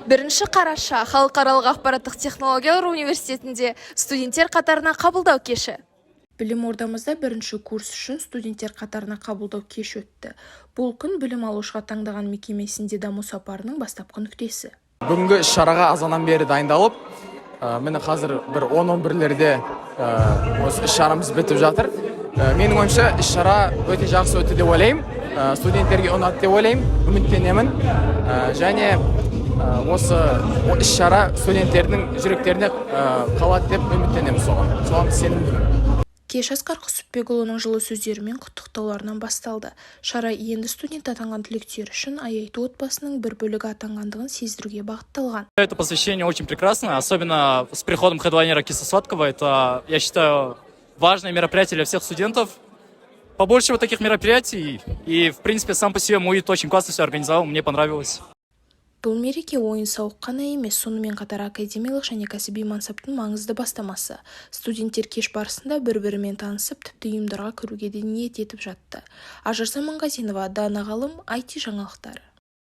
Бірінші қараша Халықаралық ақпараттық технологиялар университетінде студенттер қатарына қабылдау кеші. Білім ордамызда бірінші курс үшін студенттер қатарына қабылдау кеш өтті. Бұл күн білім алушыға таңдаған мекемесінде даму сапарының бастапқы нүктесі. Бүгінгі іс-шараға азаннан бері дайындалып, міне қазір бір 10-11-лерде осы іс-шарамыз бітіп жатыр. Менің ойымша іс-шара өте жақсы өтті деп ойлаймын. Студенттерге ұнады деп ойлаймын, үміттенемін. Және осы іс-шара студенттердің жүректеріне қалады деп үміттенемін соған сенімдімін. Кеш Асқар Құсыпбекұлының жылы сөздерімен құттықтауларынан басталды. Шара енді студент атанған түлектер үшін Аяйты отбасының бір бөлігі атанғандығын сездіруге бағытталған. Это посвящение очень прекрасно, особенно с приходом хедлайнера Кису-Сладкого. Это, я считаю, важное мероприятие для всех студентов. Побольше вот таких мероприятий. И, в принципе, сам по себе МУИТ очень классно все организовал, мне понравилось. Бұл мереке ойын-сауық қана емес, сонымен қатар академиялық және кәсіби мансаптың маңызды бастамасы. Студенттер кеш барысында бір-бірімен танысып, тіпті ұйымдарға кіруге де ниет етіп жатты. Ажар Заманғазинова, Дана Ғалым, IT жаңалықтары.